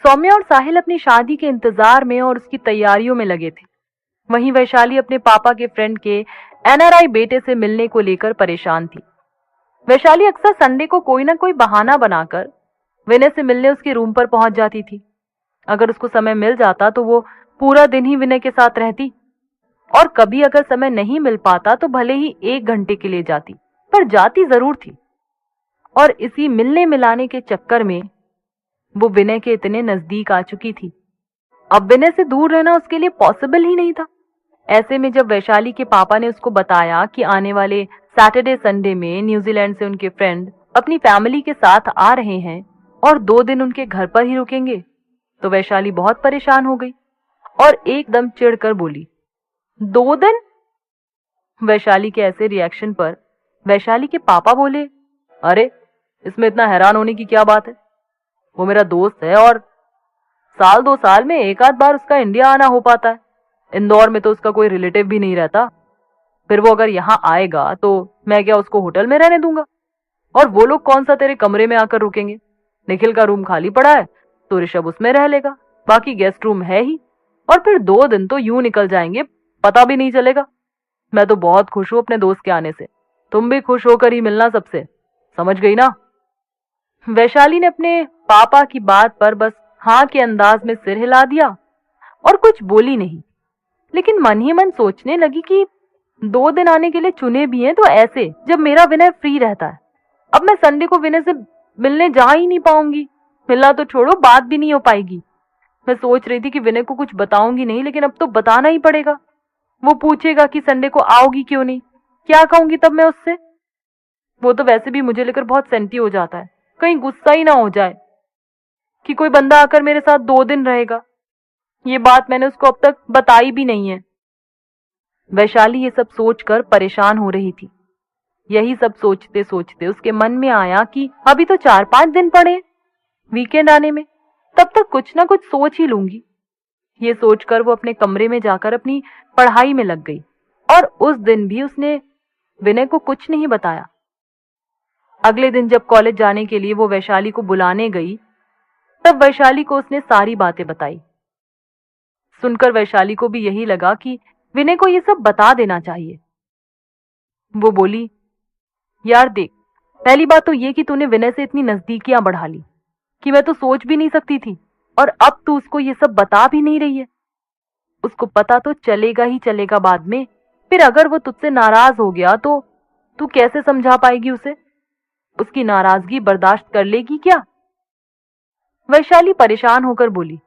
सौम्या और साहिल अपनी शादी के इंतजार में और उसकी तैयारियों में लगे थे। वहीं वैशाली अपने पापा के फ्रेंड के एनआरआई बेटे से मिलने को लेकर परेशान थी। वैशाली अक्सर संडे को कोई ना कोई बहाना बनाकर विनय से मिलने उसके रूम पर पहुंच जाती थी। अगर उसको समय मिल जाता तो वो पूरा दिन ही विनय के साथ रहती, और कभी अगर समय नहीं मिल पाता तो भले ही 1 घंटे के लिए जाती, पर जाती जरूर थी। और इसी मिलने मिलाने के चक्कर में वो विनय के इतने नजदीक आ चुकी थी। अब विनय से दूर रहना उसके लिए पॉसिबल ही नहीं था। ऐसे में जब वैशाली के पापा ने उसको बताया कि आने वाले सैटरडे संडे में न्यूजीलैंड से उनके फ्रेंड अपनी फैमिली के साथ आ रहे हैं और 2 दिन उनके घर पर ही रुकेंगे, तो वैशाली बहुत परेशान हो गई और एकदम चिढ़कर बोली, 2 दिन? वैशाली के ऐसे रिएक्शन पर वैशाली के पापा बोले, अरे इसमें इतना हैरान होने की क्या बात है? वो मेरा दोस्त है और साल 2 साल में 1 आध बार उसका इंडिया आना हो पाता है। इंदौर में तो उसका कोई रिलेटिव भी नहीं रहता। फिर वो अगर यहाँ आएगा तो मैं क्या उसको होटल में रहने दूंगा? और वो लोग कौन सा तेरे कमरे में आकर रुकेंगे? निखिल का रूम खाली पड़ा है तो ऋषभ उसमें रह लेगा, बाकी गेस्ट रूम है ही। और फिर 2 दिन तो यूं निकल जाएंगे, पता भी नहीं चलेगा। मैं तो बहुत खुश हूं अपने दोस्त के आने से। तुम भी खुश होकर ही मिलना सबसे, समझ गई ना? वैशाली ने अपने पापा की बात पर बस हाँ के अंदाज में सिर हिला दिया और कुछ बोली नहीं, लेकिन मन ही मन सोचने लगी कि 2 दिन आने के लिए चुने भी हैं तो ऐसे जब मेरा विनय फ्री रहता है। अब मैं संडे को विनय से मिलने जा ही नहीं पाऊंगी। मिलना तो छोड़ो, बात भी नहीं हो पाएगी। मैं सोच रही थी कि विनय को कुछ बताऊंगी नहीं, लेकिन अब तो बताना ही पड़ेगा। वो पूछेगा कि संडे को आओगी क्यों नहीं, क्या कहूंगी तब मैं उससे? वो तो वैसे भी मुझे लेकर बहुत सेंटी हो जाता है, कहीं गुस्सा ही ना हो जाए कि कोई बंदा आकर मेरे साथ 2 दिन रहेगा। ये बात मैंने उसको अब तक बताई भी नहीं है। वैशाली ये सब सोचकर परेशान हो रही थी। यही सब सोचते सोचते उसके मन में आया कि अभी तो 4-5 दिन पड़े वीकेंड आने में, तब तक कुछ ना कुछ सोच ही लूंगी। ये सोचकर वो अपने कमरे में जाकर अपनी पढ़ाई में लग गई और उस दिन भी उसने विनय को कुछ नहीं बताया। अगले दिन जब कॉलेज जाने के लिए वो वैशाली को बुलाने गई, तब वैशाली को उसने सारी बातें बताई। सुनकर वैशाली को भी यही लगा कि विनय को ये सब बता देना चाहिए। वो बोली, यार देख, पहली बात तो ये कि तूने विनय से इतनी नजदीकियां बढ़ा ली कि मैं तो सोच भी नहीं सकती थी, और अब तू उसको ये सब बता भी नहीं रही है। उसको पता तो चलेगा ही चलेगा बाद में। फिर अगर वो तुझसे नाराज हो गया तो तू कैसे समझा पाएगी उसे? उसकी नाराजगी बर्दाश्त कर लेगी क्या? वैशाली परेशान होकर बोली,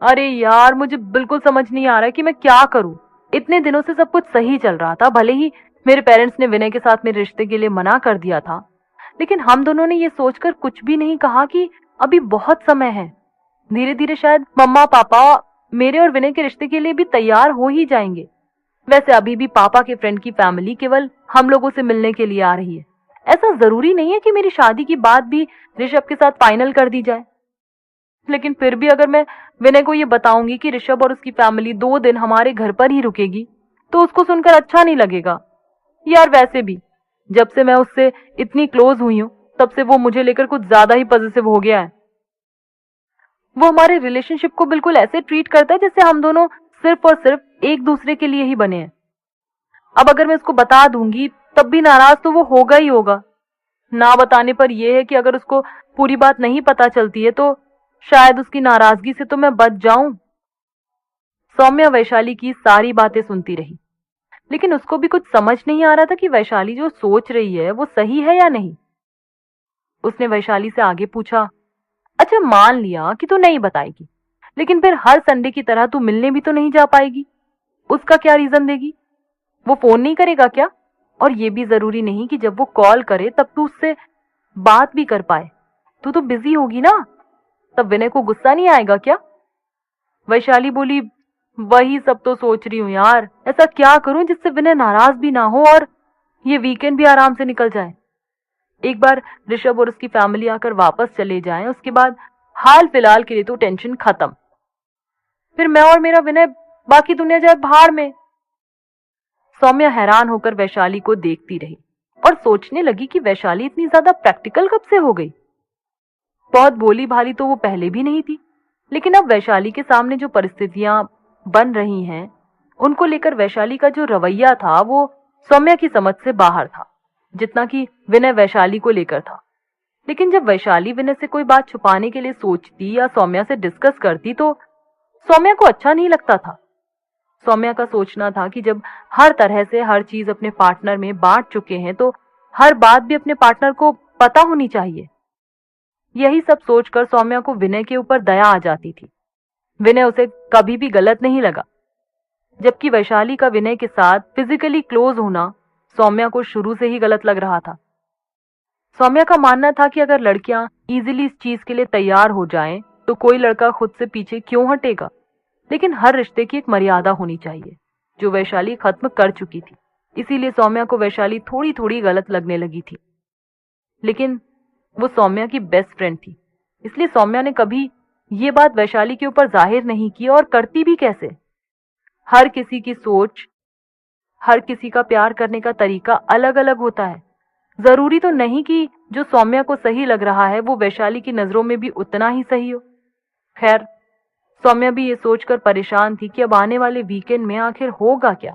अरे यार मुझे बिल्कुल समझ नहीं आ रहा है कि मैं क्या करूं। इतने दिनों से सब कुछ सही चल रहा था। भले ही मेरे पेरेंट्स ने विनय के साथ मेरे रिश्ते के लिए मना कर दिया था, लेकिन हम दोनों ने ये सोचकर कुछ भी नहीं कहा कि अभी बहुत समय है। धीरे धीरे शायद मम्मा पापा मेरे और विनय के रिश्ते के लिए भी तैयार हो ही जाएंगे। वैसे अभी भी पापा के फ्रेंड की फैमिली केवल हम लोगों से मिलने के लिए आ रही है। ऐसा जरूरी नहीं है कि मेरी शादी की बात भी ऋषभ के साथ फाइनल कर दी जाए। लेकिन फिर भी अगर मैं विनय को ये बताऊंगी कि ऋषभ और उसकी फैमिली 2 दिन हमारे घर पर ही रुकेगी, तो उसको सुनकर अच्छा नहीं लगेगा। यार वैसे भी जब से मैं उससे इतनी क्लोज हुई हूं, तब से वो मुझे लेकर कुछ ज्यादा ही पॉजिटिव हो गया है। वो हमारे रिलेशनशिप को बिल्कुल ऐसे ट्रीट करता है जैसे हम दोनों सिर्फ और सिर्फ एक दूसरे के लिए ही बने हैं। अब अगर मैं उसको बता दूंगी तब भी नाराज तो वो होगा ही होगा। ना बताने पर यह है कि अगर उसको पूरी बात नहीं पता चलती है तो शायद उसकी नाराजगी से तो मैं बच जाऊं। सौम्या वैशाली की सारी बातें सुनती रही, लेकिन उसको भी कुछ समझ नहीं आ रहा था कि वैशाली जो सोच रही है वो सही है या नहीं। उसने वैशाली से आगे पूछा, अच्छा मान लिया कि तू नहीं बताएगी, लेकिन फिर हर संडे की तरह तू मिलने भी तो नहीं जा पाएगी। उसका क्या रीजन देगी? वो फोन नहीं करेगा क्या? और ये भी जरूरी नहीं कि जब वो कॉल करे तब तू उससे बात भी कर पाए। तू तो बिजी होगी ना, तब विनय को गुस्सा नहीं आएगा क्या? वैशाली बोली, वही सब तो सोच रही हूँ यार, ऐसा क्या करूं जिससे विनय नाराज भी ना हो और ये वीकेंड भी आराम से निकल जाए। एक बार ऋषभ और उसकी फैमिली आकर वापस चले जाएं, उसके बाद हाल फिलहाल के लिए तो टेंशन खत्म। फिर मैं और मेरा विनय बाकी दुनिया जाए भाड़ में। सौम्या हैरान होकर वैशाली को देखती रही और सोचने लगी कि वैशाली इतनी ज्यादा प्रैक्टिकल कब से हो गई। बहुत भोली भाली तो वो पहले भी नहीं थी। लेकिन अब वैशाली के सामने जो परिस्थितियां बन रही हैं, उनको लेकर वैशाली का जो रवैया था वो सौम्या की समझ से बाहर था, जितना कि विनय वैशाली को लेकर था। लेकिन जब वैशाली विनय से कोई बात छुपाने के लिए सोचती या सौम्या से डिस्कस करती तो सौम्या को अच्छा नहीं लगता था। सौम्या का सोचना था कि जब हर तरह से हर चीज अपने पार्टनर में बांट चुके हैं तो हर बात भी अपने पार्टनर को पता होनी चाहिए। यही सब सोचकर सौम्या को विनय के ऊपर दया आ जाती थी। विनय उसे कभी भी गलत नहीं लगा, जबकि वैशाली का विनय के साथ फिजिकली क्लोज होना सौम्या को शुरू से ही गलत लग रहा था। सौम्या का मानना था कि अगर लड़कियां इजीली इस चीज के लिए तैयार हो जाएं, तो कोई लड़का खुद से पीछे क्यों हटेगा। लेकिन हर रिश्ते की एक मर्यादा होनी चाहिए, जो वैशाली खत्म कर चुकी थी। इसीलिए सौम्या को वैशाली थोड़ी थोड़ी गलत लगने लगी थी। लेकिन वो सौम्या की बेस्ट फ्रेंड थी, इसलिए सौम्या ने कभी ये बात वैशाली के ऊपर जाहिर नहीं की, और करती भी कैसे। हर किसी की सोच, हर किसी का प्यार करने का तरीका अलग अलग होता है। जरूरी तो नहीं कि जो सौम्या को सही लग रहा है वो वैशाली की नजरों में भी उतना ही सही हो। खैर, सौम्या भी ये सोचकर परेशान थी कि अब आने वाले वीकेंड में आखिर होगा क्या।